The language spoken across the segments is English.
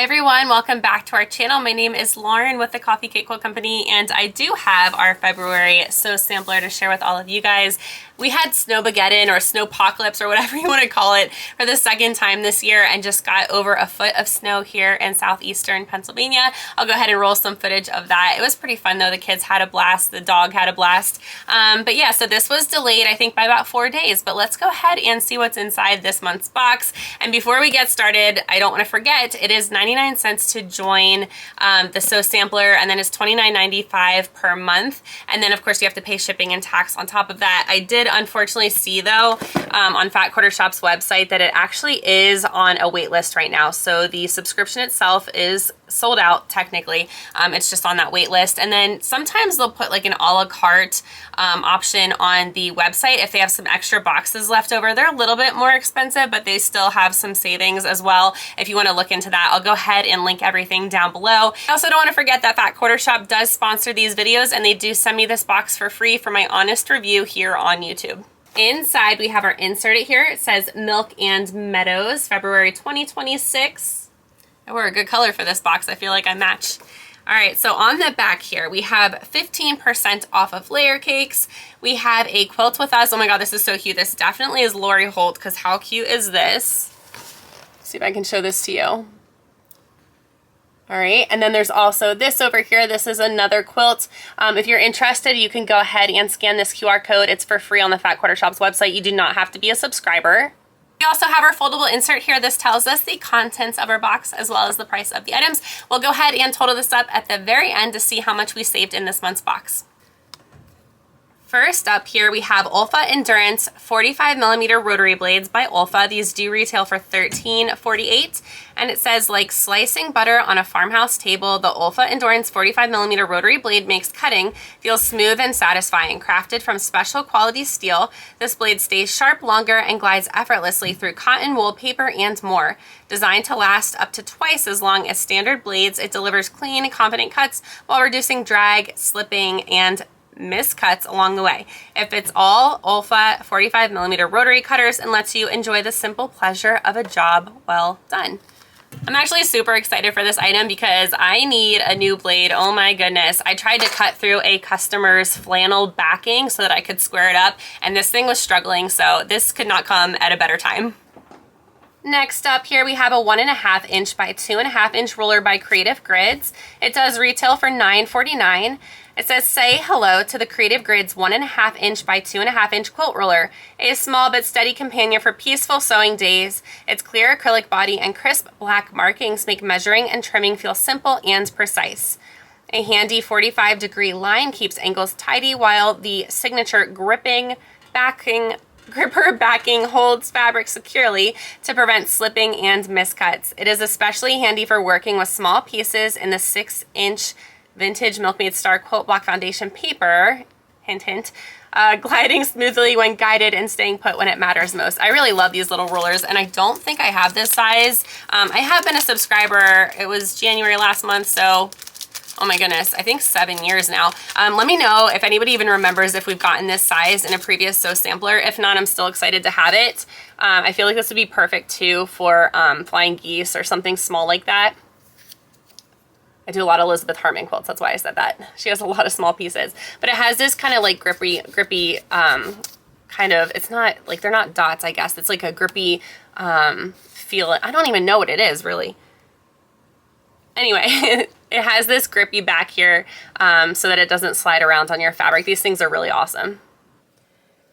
Hi everyone, welcome back to our channel. My name is Lauren with the Coffee Cake Quilt Company, and I do have our February Sew Sampler to share with all of you guys. We had Snowmageddon or Snowpocalypse or whatever you want to call it for the second time this year and just got over a foot of snow here in southeastern Pennsylvania. I'll go ahead and roll some footage of that. It was pretty fun though. The kids had a blast. The dog had a blast. But yeah, so this was delayed I think by about 4 days, but let's go ahead and see what's inside this month's box. And before we get started, I don't want to forget, it is 99 cents to join the Sew Sampler, and then it's $29.95 per month. And then of course you have to pay shipping and tax on top of that. I did unfortunately see though on Fat Quarter Shop's website that it actually is on a wait list right now. So the subscription itself is sold out technically. It's just on that wait list. And then sometimes they'll put like an a la carte option on the website if they have some extra boxes left over. They're a little bit more expensive, but they still have some savings as well if you want to look into that. I'll go ahead and link everything down below. I also don't want to forget that Fat Quarter Shop does sponsor these videos, and they do send me this box for free for my honest review here on YouTube. Inside we have our insert here. It says Milk and Meadows, February 2026. I wore a good color for this box. I feel like I match. All right, so on the back here, we have 15% off of layer cakes. We have a quilt with us. Oh my God, this is so cute. This definitely is Lori Holt, because how cute is this? Let's see if I can show this to you. All right, and then there's also this over here. This is another quilt. If you're interested, you can go ahead and scan this QR code. It's for free on the Fat Quarter Shop's website. You do not have to be a subscriber. We also have our foldable insert here. This tells us the contents of our box as well as the price of the items. We'll go ahead and total this up at the very end to see how much we saved in this month's box. First up here, we have Olfa Endurance 45mm rotary blades by Olfa. These do retail for $13.48, and it says, like slicing butter on a farmhouse table, the Olfa Endurance 45mm rotary blade makes cutting feel smooth and satisfying. Crafted from special quality steel, this blade stays sharp longer and glides effortlessly through cotton, wool, paper, and more. Designed to last up to twice as long as standard blades, it delivers clean, confident cuts while reducing drag, slipping, and miscuts along the way. It fits all Olfa 45mm rotary cutters and lets you enjoy the simple pleasure of a job well done. I'm actually super excited for this item because I need a new blade. Oh my goodness. I tried to cut through a customer's flannel backing so that I could square it up, and this thing was struggling, so this could not come at a better time. Next up here, we have a 1.5 inch by 2.5 inch ruler by Creative Grids. It does retail for $9.49. It says, say hello to the Creative Grids 1.5 inch by 2.5 inch quilt ruler, a small but steady companion for peaceful sewing days. Its clear acrylic body and crisp black markings make measuring and trimming feel simple and precise. A handy 45-degree line keeps angles tidy, while the signature gripper backing holds fabric securely to prevent slipping and miscuts. It is especially handy for working with small pieces in the 6-inch vintage Milkmaid Star quilt block foundation paper, hint hint, gliding smoothly when guided and staying put when it matters most. I really love these little rulers, and I don't think I have this size. I have been a subscriber. It was January last month, so oh my goodness, I think 7 years now. Let me know if anybody even remembers if we've gotten this size in a previous Sew Sampler. If not, I'm still excited to have it. I feel like this would be perfect too for flying geese or something small like that. I do a lot of Elizabeth Hartman quilts, that's why I said that. She has a lot of small pieces. But it has this kind of like grippy kind of, it's not, like they're not dots, I guess. It's like a grippy feel. I don't even know what it is, really. Anyway, it has this grippy back here so that it doesn't slide around on your fabric. These things are really awesome.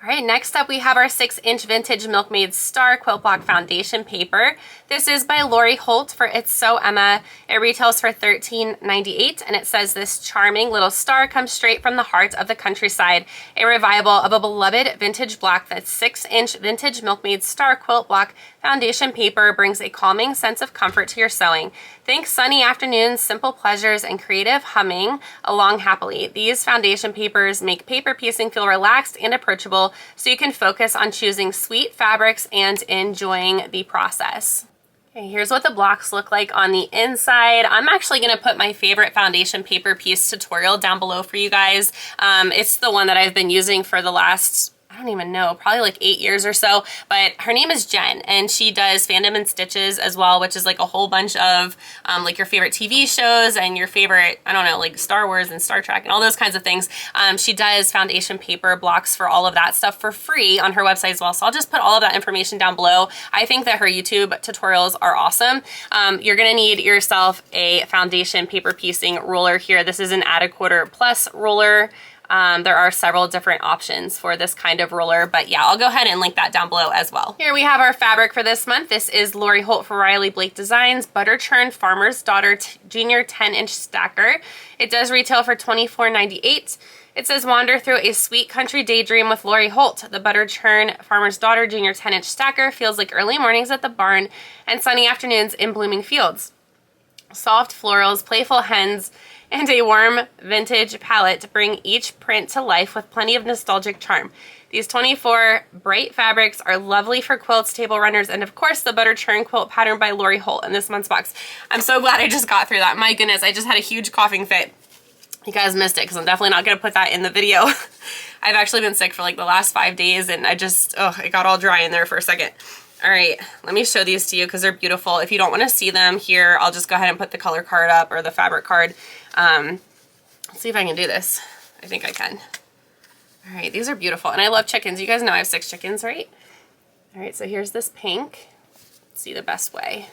All right, next up we have our 6-inch vintage Milkmaid Star quilt block foundation paper. This is by Lori Holt for It's So Emma. It retails for $13.98, and it says this charming little star comes straight from the heart of the countryside. A revival of a beloved vintage block, that 6-inch vintage Milkmaid Star quilt block foundation paper brings a calming sense of comfort to your sewing. Think sunny afternoons, simple pleasures, and creative humming along happily. These foundation papers make paper piecing feel relaxed and approachable, so you can focus on choosing sweet fabrics and enjoying the process. Okay, here's what the blocks look like on the inside. I'm actually going to put my favorite foundation paper piece tutorial down below for you guys. It's the one that I've been using for the last I don't even know, probably like 8 years or so, but her name is Jen, and she does Fandom and Stitches as well, which is like a whole bunch of like your favorite TV shows and your favorite, I don't know, like Star Wars and Star Trek and all those kinds of things. She does foundation paper blocks for all of that stuff for free on her website as well, so I'll just put all of that information down below. I think that her YouTube tutorials are awesome. You're gonna need yourself a foundation paper piecing roller here. This is an add a quarter plus roller. There are several different options for this kind of roller, but yeah, I'll go ahead and link that down below as well. Here we have our fabric for this month. This is Lori Holt for Riley Blake Designs Butter Churn Farmer's Daughter Junior 10-inch Stacker. It does retail for $24.98. It says wander through a sweet country daydream with Lori Holt. The Butter Churn Farmer's Daughter Junior 10-inch Stacker feels like early mornings at the barn and sunny afternoons in blooming fields. Soft florals, playful hens, and a warm vintage palette bring each print to life with plenty of nostalgic charm. These 24 bright fabrics are lovely for quilts, table runners, and of course the Butter Churn quilt pattern by Lori Holt in this month's box. I'm so glad I just got through that. My goodness, I just had a huge coughing fit. You guys missed it because I'm definitely not going to put that in the video. I've actually been sick for like the last 5 days, and I just, it got all dry in there for a second. All right, let me show these to you because they're beautiful. If you don't want to see them here, I'll just go ahead and put the color card up or the fabric card. Let's see if I can do this. I think I can. All right, these are beautiful, and I love chickens. You guys know I have 6 chickens, right? All right, so here's this pink. Let's see the best way.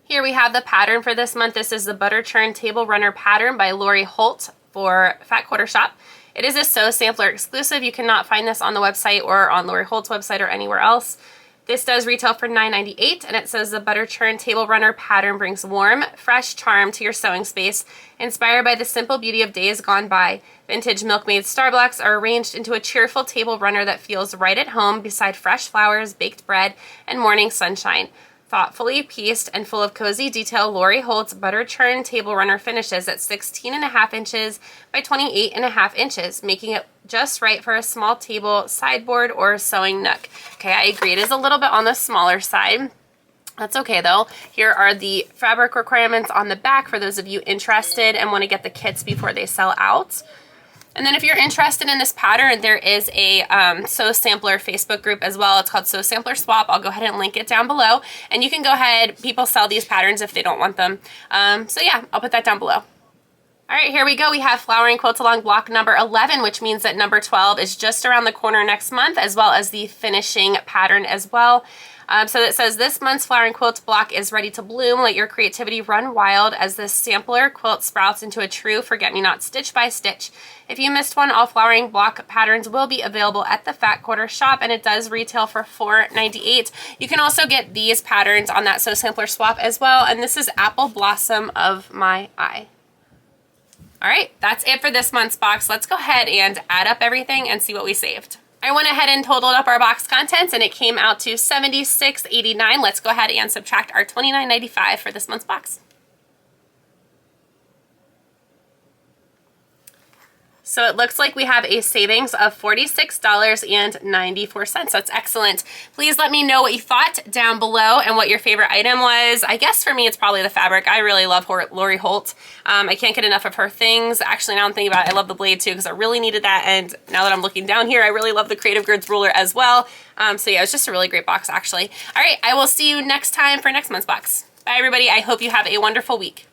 Here we have the pattern for this month. This is the Butter Churn Table Runner pattern by Lori Holt for Fat Quarter Shop. It is a Sew Sampler exclusive. You cannot find this on the website or on Lori Holt's website or anywhere else. This does retail for $9.98, and it says the Butter Churn Table Runner pattern brings warm, fresh charm to your sewing space, inspired by the simple beauty of days gone by. Vintage Milkmaid Star Blocks are arranged into a cheerful table runner that feels right at home beside fresh flowers, baked bread, and morning sunshine. Thoughtfully pieced and full of cozy detail, Lori Holt's Butter Churn Table Runner finishes at 16.5 inches by 28.5 inches, making it just right for a small table, sideboard, or sewing nook. Okay, I agree. It is a little bit on the smaller side. That's okay though. Here are the fabric requirements on the back for those of you interested and want to get the kits before they sell out. And then if you're interested in this pattern, there is a Sew Sampler Facebook group as well. It's called Sew Sampler Swap. I'll go ahead and link it down below. And you can go ahead, people sell these patterns if they don't want them. So yeah, I'll put that down below. All right, here we go. We have Flowering Quilts Along block number 11, which means that number 12 is just around the corner next month, as well as the finishing pattern as well. So it says this month's Flowering Quilts block is ready to bloom. Let your creativity run wild as this sampler quilt sprouts into a true forget-me-not stitch by stitch. If you missed one, all flowering block patterns will be available at the Fat Quarter Shop, and it does retail for $4.98. You can also get these patterns on that Sew Sampler Swap as well, and this is Apple Blossom of My Eye. All right, that's it for this month's box. Let's go ahead and add up everything and see what we saved. I went ahead and totaled up our box contents, and it came out to $76.89. Let's go ahead and subtract our $29.95 for this month's box. So it looks like we have a savings of $46.94. That's excellent. Please let me know what you thought down below and what your favorite item was. I guess for me, it's probably the fabric. I really love Lori Holt. I can't get enough of her things. Actually, now I'm thinking about it, I love the blade too because I really needed that. And now that I'm looking down here, I really love the Creative Grids ruler as well. So yeah, it's just a really great box actually. All right, I will see you next time for next month's box. Bye everybody. I hope you have a wonderful week.